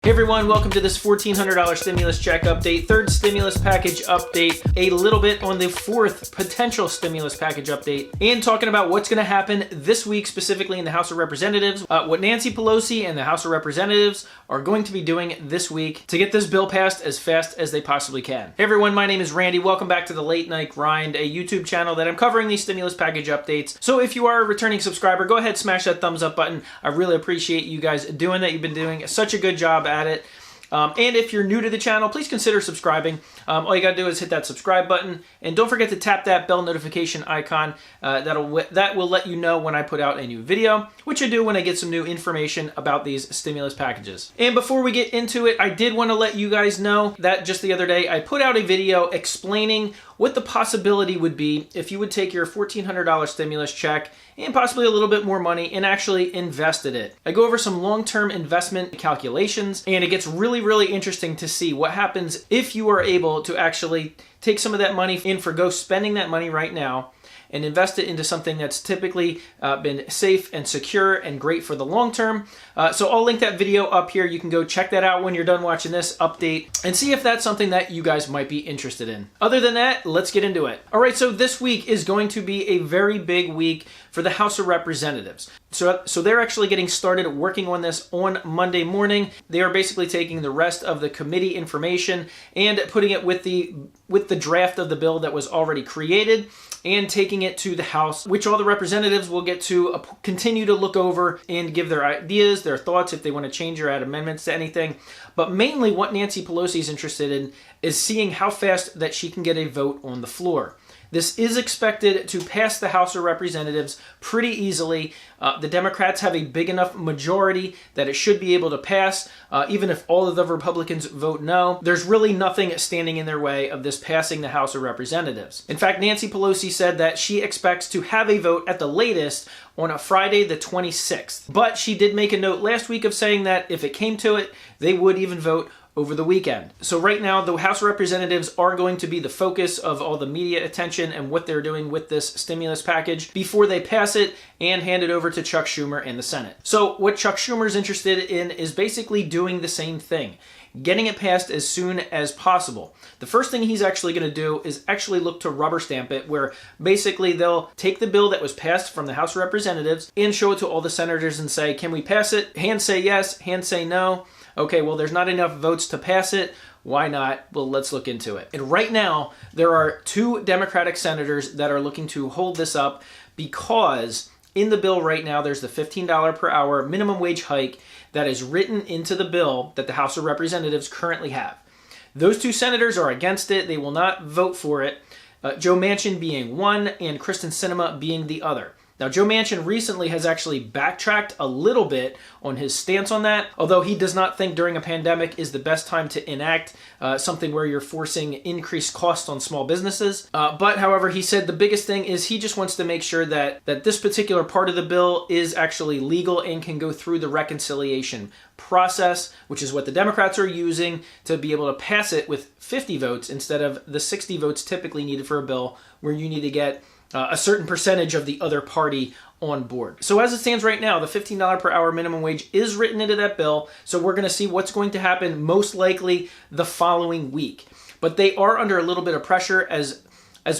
Hey everyone, welcome to this $1,400 stimulus check update, third stimulus package update, a little bit on the fourth potential stimulus package update, and talking about what's going to happen this week, specifically in the House of Representatives, what Nancy Pelosi and the House of Representatives are going to be doing this week to get this bill passed as fast as they possibly can. Hey everyone, my name is Randy. Welcome back to the Late Night Grind, a YouTube channel that I'm covering these stimulus package updates. So if you are a returning subscriber, go ahead, smash that thumbs up button. I really appreciate you guys doing that. You've been doing such a good job at it. And if you're new to the channel, please consider subscribing. All you gotta do is hit that subscribe button, and don't forget to tap that bell notification icon. That will let you know when I put out a new video, which I do when I get some new information about these stimulus packages. And before we get into it, I did want to let you guys know that just the other day I put out a video explaining what the possibility would be if you would take your $1,400 stimulus check and possibly a little bit more money and actually invested it. I go over some long-term investment calculations, and it gets really interesting to see what happens if you are able to actually take some of that money and forgo spending that money right now and invest it into something that's typically been safe and secure and great for the long term. So I'll link that video up here. You can go check that out when you're done watching this update and see if that's something that you guys might be interested in. Other than that, let's get into it. All right, so this week is going to be a very big week for the House of Representatives. So they're actually getting started working on this on Monday morning. They are basically taking the rest of the committee information and putting it with the draft of the bill that was already created and taking it to the House, which all the representatives will get to continue to look over and give their ideas, their thoughts, if they want to change or add amendments to anything. But mainly what Nancy Pelosi is interested in is seeing how fast that she can get a vote on the floor. This is expected to pass the House of Representatives pretty easily. The Democrats have a big enough majority that it should be able to pass, even if all of the Republicans vote no. There's really nothing standing in their way of this passing the House of Representatives. In fact, Nancy Pelosi said that she expects to have a vote at the latest on a Friday the 26th. But she did make a note last week of saying that if it came to it, they would even vote over the weekend. So right now, the House of Representatives are going to be the focus of all the media attention and what they're doing with this stimulus package before they pass it and hand it over to Chuck Schumer in the Senate. So what Chuck Schumer is interested in is basically doing the same thing, getting it passed as soon as possible. The first thing he's actually going to do is actually look to rubber stamp it, where basically they'll take the bill that was passed from the House of Representatives and show it to all the senators and say, can we pass it? Hand say yes, hand say no. Okay, well, there's not enough votes to pass it. Why not? Well, let's look into it. And right now, there are two Democratic senators that are looking to hold this up because in the bill right now, there's the $15 per hour minimum wage hike that is written into the bill that the House of Representatives currently have. Those two senators are against it. They will not vote for it. Joe Manchin being one and Kristen Sinema being the other. Now, Joe Manchin recently has actually backtracked a little bit on his stance on that, although he does not think during a pandemic is the best time to enact something where you're forcing increased costs on small businesses. But however, he said the biggest thing is he just wants to make sure that this particular part of the bill is actually legal and can go through the reconciliation process, which is what the Democrats are using to be able to pass it with 50 votes instead of the 60 votes typically needed for a bill where you need to get a certain percentage of the other party on board. So as it stands right now, the $15 per hour minimum wage is written into that bill. So we're going to see what's going to happen most likely the following week. But they are under a little bit of pressure as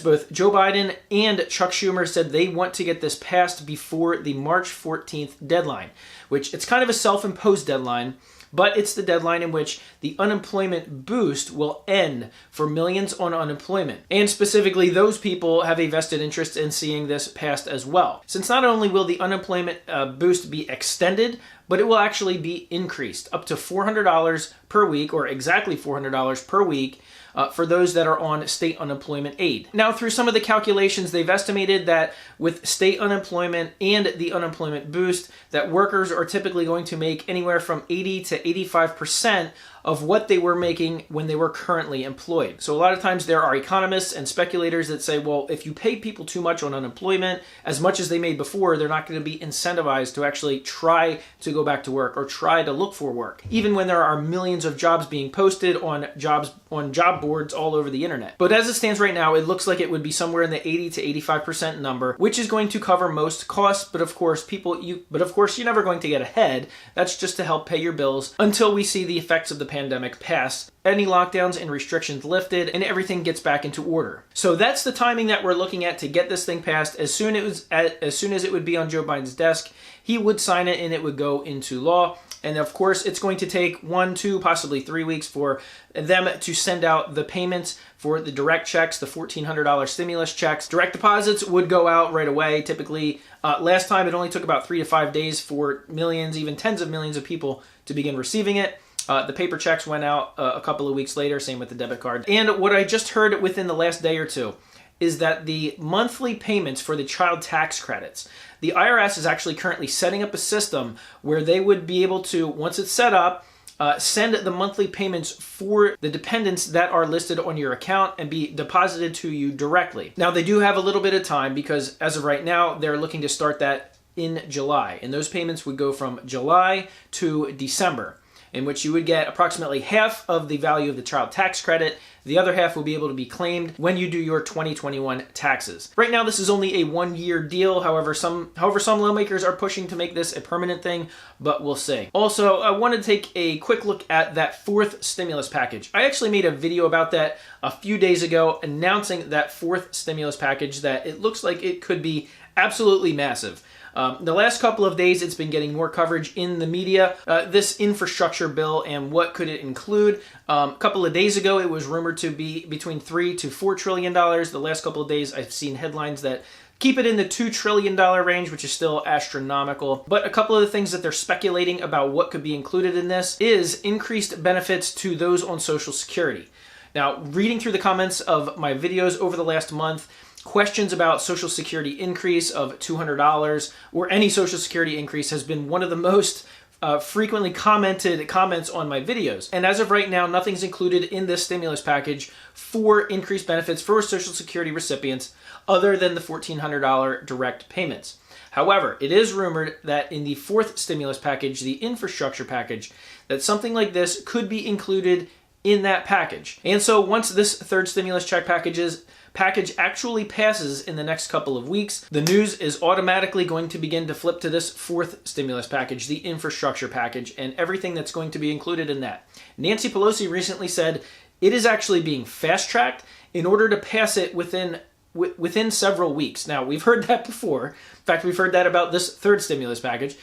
both Joe Biden and Chuck Schumer said they want to get this passed before the March 14th deadline, which it's kind of a self-imposed deadline. But it's the deadline in which the unemployment boost will end for millions on unemployment. And specifically, those people have a vested interest in seeing this passed as well. Since not only will the unemployment boost be extended, but it will actually be increased up to $400 per week, or exactly $400 per week, for those that are on state unemployment aid. Now, through some of the calculations, they've estimated that with state unemployment and the unemployment boost, that workers are typically going to make anywhere from 80 to 85% of what they were making when they were currently employed. So a lot of times there are economists and speculators that say, well, if you pay people too much on unemployment, as much as they made before, they're not going to be incentivized to actually try to go back to work or try to look for work, even when there are millions of jobs being posted on job boards all over the internet. But as it stands right now, it looks like it would be somewhere in the 80 to 85% number, which is going to cover most costs. But of course, you're never going to get ahead. That's just to help pay your bills until we see the effects of the pandemic pass, any lockdowns and restrictions lifted, and everything gets back into order. So that's the timing that we're looking at to get this thing passed. As soon as it would be on Joe Biden's desk, he would sign it and it would go into law. And of course, it's going to take 1, 2, possibly 3 weeks for them to send out the payments for the direct checks, the $1,400 stimulus checks. Direct deposits would go out right away. Typically, last time it only took about 3 to 5 days for millions, even tens of millions of people to begin receiving it. The paper checks went out a couple of weeks later, same with the debit card. And what I just heard within the last day or two is that the monthly payments for the child tax credits, the IRS is actually currently setting up a system where they would be able to, once it's set up, send the monthly payments for the dependents that are listed on your account and be deposited to you directly. Now, they do have a little bit of time because as of right now, they're looking to start that in July. And those payments would go from July to December, in which you would get approximately half of the value of the child tax credit. The other half will be able to be claimed when you do your 2021 taxes. Right now, this is only a 1-year deal. However, some lawmakers are pushing to make this a permanent thing, but we'll see. Also, I want to take a quick look at that fourth stimulus package. I actually made a video about that a few days ago announcing that fourth stimulus package that it looks like it could be absolutely massive. The last couple of days, it's been getting more coverage in the media, this infrastructure bill and what could it include. A couple of days ago, it was rumored to be between $3 to $4 trillion. The last couple of days, I've seen headlines that keep it in the $2 trillion range, which is still astronomical. But a couple of the things that they're speculating about what could be included in this is increased benefits to those on Social Security. Now, reading through the comments of my videos over the last month, questions about Social Security increase of $200 or any Social Security increase has been one of the most frequently commented comments on my videos. And as of right now, nothing's included in this stimulus package for increased benefits for Social Security recipients other than the $1,400 direct payments. However, it is rumored that in the fourth stimulus package, the infrastructure package, that something like this could be included in that package. And so once this third stimulus check package actually passes in the next couple of weeks, the news is automatically going to begin to flip to this fourth stimulus package, the infrastructure package, and everything that's going to be included in that. Nancy Pelosi recently said it is actually being fast-tracked in order to pass it within several weeks. Now, we've heard that before. In fact, we've heard that about this third stimulus package.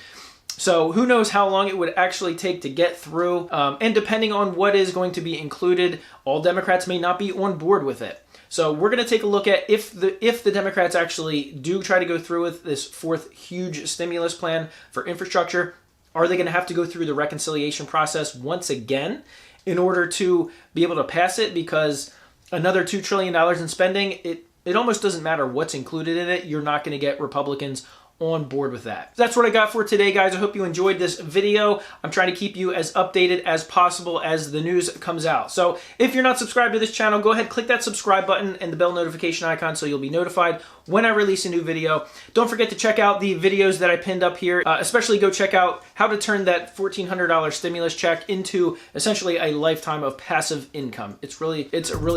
So who knows how long it would actually take to get through. And depending on what is going to be included, all Democrats may not be on board with it. So we're going to take a look at if the Democrats actually do try to go through with this fourth huge stimulus plan for infrastructure, are they going to have to go through the reconciliation process once again in order to be able to pass it? Because another $2 trillion in spending, it almost doesn't matter what's included in it. You're not going to get Republicans on board with that. That's what I got for today, guys. I hope you enjoyed this video. I'm trying to keep you as updated as possible as the news comes out. So if you're not subscribed to this channel, go ahead, click that subscribe button and the bell notification icon so you'll be notified when I release a new video. Don't forget to check out the videos that I pinned up here, especially go check out how to turn that $1,400 stimulus check into essentially a lifetime of passive income. It's really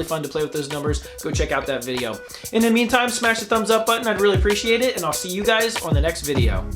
fun to play with those numbers. Go check out that video. In the meantime, smash the thumbs up button. I'd really appreciate it, and I'll see you guys on the next video.